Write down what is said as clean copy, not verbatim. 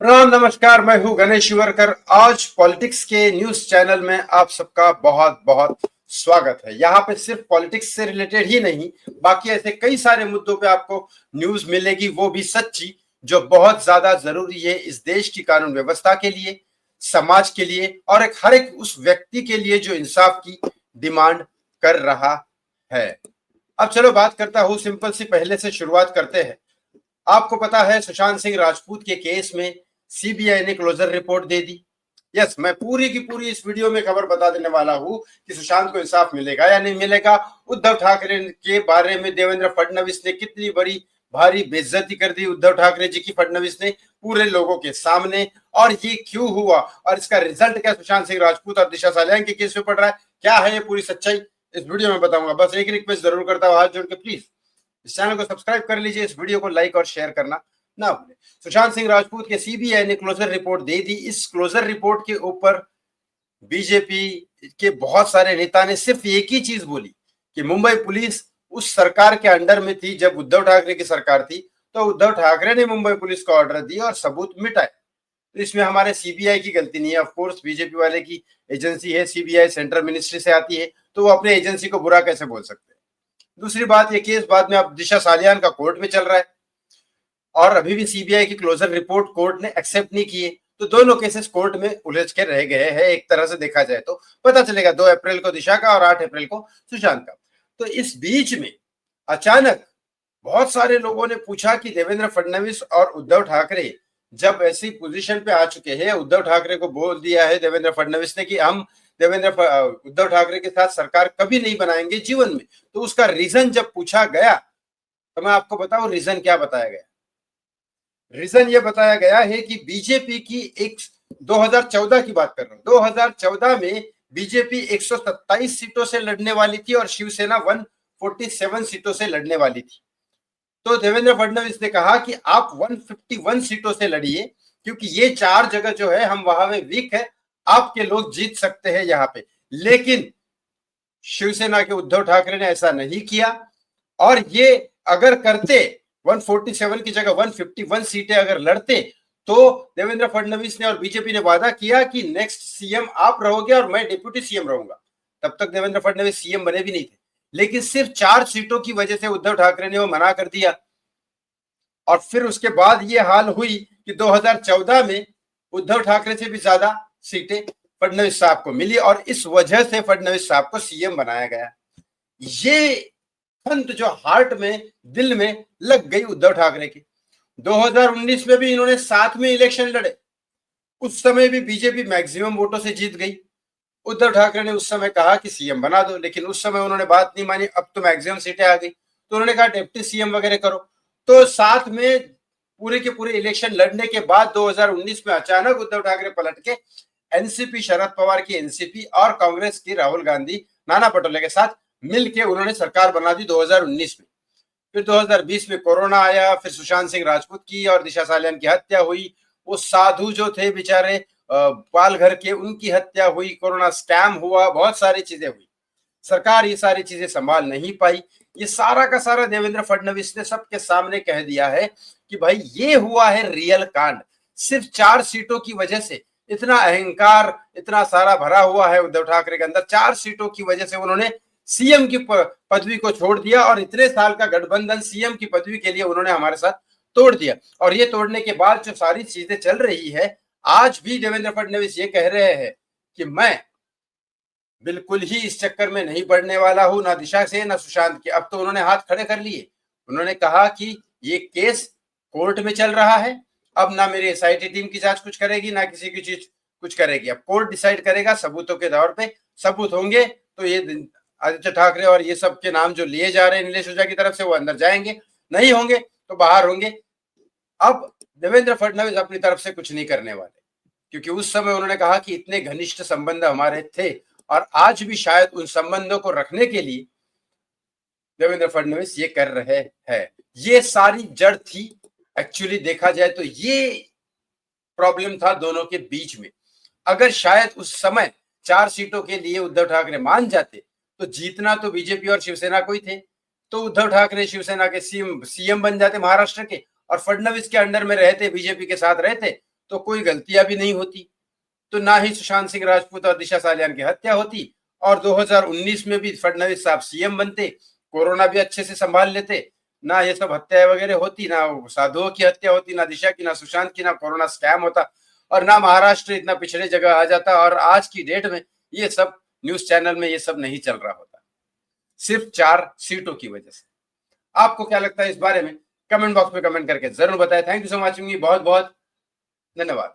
प्रणाम, नमस्कार। मैं हूं गणेश शिवरकर। आज पॉलिटिक्स के न्यूज चैनल में आप सबका बहुत बहुत स्वागत है। यहाँ पे सिर्फ पॉलिटिक्स से रिलेटेड ही नहीं, बाकी ऐसे कई सारे मुद्दों पे आपको न्यूज मिलेगी, वो भी सच्ची, जो बहुत ज्यादा जरूरी है इस देश की कानून व्यवस्था के लिए, समाज के लिए और हर एक उस व्यक्ति के लिए जो इंसाफ की डिमांड कर रहा है। अब चलो बात करता हूं, सिंपल सी पहले से शुरुआत करते हैं। आपको पता है सुशांत सिंह राजपूत के केस में सीबीआई ने क्लोजर रिपोर्ट दे दी। यस, मैं पूरी की पूरी इस वीडियो में खबर बता देने वाला हूं कि सुशांत को इंसाफ मिलेगा या नहीं मिलेगा। उद्धव ठाकरे के बारे में देवेंद्र फडणवीस ने कितनी बड़ी भारी बेइज्जती कर दी उद्धव ठाकरे जी की, फडणवीस ने पूरे लोगों के सामने, और ये क्यों हुआ और इसका रिजल्ट क्या सुशांत सिंह राजपूत और दिशा सालियान के केस में पड़ रहा है, क्या है ये पूरी सच्चाई, इस वीडियो में बताऊंगा। बस एक रिक्वेस्ट जरूर करता हूं, हाथ जोड़ के प्लीज इस चैनल को सब्सक्राइब कर लीजिए, इस वीडियो को लाइक और शेयर करना ना भूलें। सुशांत सिंह राजपूत के सीबीआई ने क्लोजर रिपोर्ट दे दी। इस क्लोजर रिपोर्ट के ऊपर बीजेपी के बहुत सारे नेता ने सिर्फ एक ही चीज बोली कि मुंबई पुलिस उस सरकार के अंडर में थी जब उद्धव ठाकरे की सरकार थी, तो उद्धव ठाकरे ने मुंबई पुलिस को ऑर्डर दिया और सबूत मिटाए। तो इसमें हमारे सीबीआई की गलती नहीं है। ऑफ कोर्स बीजेपी वाले की एजेंसी है, सीबीआई सेंट्रल मिनिस्ट्री से आती है, तो वो अपने एजेंसी को बुरा कैसे बोल सकते हैं। दूसरी बात, ये केस बाद में अब दिशा सालियान का कोर्ट में चल रहा है और अभी भी सीबीआई की क्लोजर रिपोर्ट कोर्ट ने एक्सेप्ट नहीं की है, तो दोनों केसेस कोर्ट में उलझ के रह गए हैं। एक तरह से देखा जाए तो पता चलेगा 2 अप्रैल को दिशा का और 8 अप्रैल को सुशांत का। तो इस बीच में अचानक बहुत सारे लोगों ने पूछा कि देवेंद्र फडणवीस और उद्धव ठाकरे जब ऐसी पोजीशन पे आ चुके हैं, उद्धव ठाकरे को बोल दिया है देवेंद्र फडणवीस ने कि हम उद्धव ठाकरे के साथ सरकार कभी नहीं बनाएंगे जीवन में, तो उसका रीजन जब पूछा गया तो मैं आपको बताऊं रीजन क्या बताया गया। रीजन ये बताया गया है कि बीजेपी की एक 2014 की बात कर रहा हूं, 2014 में बीजेपी 127 सीटों से लड़ने वाली थी और शिवसेना 147 सीटों से लड़ने वाली थी। तो देवेंद्र फडणवीस ने कहा कि आप 151 सीटों से लड़िए, क्योंकि ये 4 जगह जो है हम वहां में वीक है, आपके लोग जीत सकते हैं यहाँ पे। लेकिन शिवसेना के उद्धव ठाकरे ने ऐसा नहीं किया, और ये अगर करते 147 की जगह 151 सीटें अगर लड़ते, तो देवेंद्र फडणवीस ने और बीजेपी ने वादा किया कि नेक्स्ट सीएम आप रहोगे और मैं डिप्यूटी सीएम रहूंगा। तब तक देवेंद्र फडणवीस सीएम बने भी नहीं थे, लेकिन सिर्फ 4 सीटों की वजह से उद्धव ठाकरे ने वो मना कर दिया। और फिर उसके बाद ये हाल हुई कि 2014 में उद्धव ठाकरे से भी ज्यादा सीटें फडणवीस साहब को मिली और इस वजह से फडणवीस साहब को सीएम बनाया गया। ये खंत जो हार्ट में, दिल में लग गई उद्धव ठाकरे की। 2019 में भी इन्होंने साथ में इलेक्शन लड़े, उस समय भी बीजेपी मैक्सिमम वोटों से जीत गई। उद्धव ठाकरे ने उस समय कहा कि सीएम बना दो, लेकिन उस समय उन्होंने बात नहीं मानी। अब तो मैक्सिमम सीटें आ गई, तो उन्होंने कहा डिप्टी सीएम वगैरह करो। तो साथ में पूरे के पूरे इलेक्शन लड़ने के बाद 2019 में अचानक उद्धव ठाकरे पलट के एनसीपी, शरद पवार की एनसीपी और कांग्रेस की राहुल गांधी, नाना पटोले के साथ मिलके उन्होंने सरकार बना दी 2019 में। फिर 2020 में कोरोना आया, फिर सुशांत सिंह राजपूत की और दिशा सालियान की हत्या हुई। वो साधु जो थे बेचारे पालघर के, उनकी हत्या हुई, कोरोना स्कैम हुआ, बहुत सारी चीजें हुई। सरकार ये सारी चीजें संभाल नहीं पाई। ये सारा का सारा देवेंद्र फडणवीस ने सबके सामने कह दिया है कि भाई ये हुआ है रियल कांड। सिर्फ 4 सीटों की वजह से इतना अहंकार, इतना सारा भरा हुआ है उद्धव ठाकरे के अंदर। 4 सीटों की वजह से उन्होंने सीएम की पदवी को छोड़ दिया और इतने साल का गठबंधन सीएम की पदवी के लिए उन्होंने हमारे साथ तोड़ दिया। और ये तोड़ने के बाद जो सारी चीजें चल रही है, आज भी देवेंद्र फडणवीस ये कह रहे हैं कि मैं बिल्कुल ही इस चक्कर में नहीं पड़ने वाला हूं, ना दिशा से ना सुशांत के। अब तो उन्होंने हाथ खड़े कर लिए। उन्होंने कहा कि ये केस कोर्ट में चल रहा है, अब ना मेरी एसआईटी टीम की जांच कुछ करेगी, ना किसी की चीज कुछ करेगी। अब कोर्ट डिसाइड करेगा सबूतों के तौर पे। सबूत होंगे तो ये आदित्य ठाकरे और ये सब के नाम जो लिए जा रहे हैं नीलेश ओझा की तरफ से, वो अंदर जाएंगे, नहीं होंगे तो बाहर होंगे। अब देवेंद्र फडणवीस अपनी तरफ से कुछ नहीं करने वाले, क्योंकि उस समय उन्होंने कहा कि इतने घनिष्ठ संबंध हमारे थे, और आज भी शायद उन संबंधों को रखने के लिए देवेंद्र फडणवीस ये कर रहे हैं। ये सारी जड़ थी। एक्चुअली देखा जाए तो ये प्रॉब्लम था दोनों के बीच में। अगर शायद उस समय 4 सीटों के लिए उद्धव ठाकरे मान जाते, तो जीतना तो बीजेपी और शिवसेना को ही थे। तो उद्धव ठाकरे शिवसेना के सीएम बन जाते महाराष्ट्र के, और फडणवीस के अंडर में रहते, बीजेपी के साथ रहते, तो कोई गलतियां भी नहीं होती, तो ना ही सुशांत सिंह राजपूत और दिशा सालियान की हत्या होती, और 2019 में भी फडणवीस साहब सीएम बनते, कोरोना भी अच्छे से संभाल लेते, ना ये सब हत्याएं वगैरह होती, ना साधुओं की हत्या होती, ना दिशा की, ना सुशांत की, ना कोरोना स्कैम होता, और ना महाराष्ट्र इतना पिछड़े जगह आ जाता, और आज की डेट में ये सब न्यूज चैनल में ये सब नहीं चल रहा होता, सिर्फ 4 सीटों की वजह से। आपको क्या लगता है इस बारे में? कमेंट बॉक्स में कमेंट करके जरूर बताएं। थैंक यू सो मच, बहुत बहुत धन्यवाद।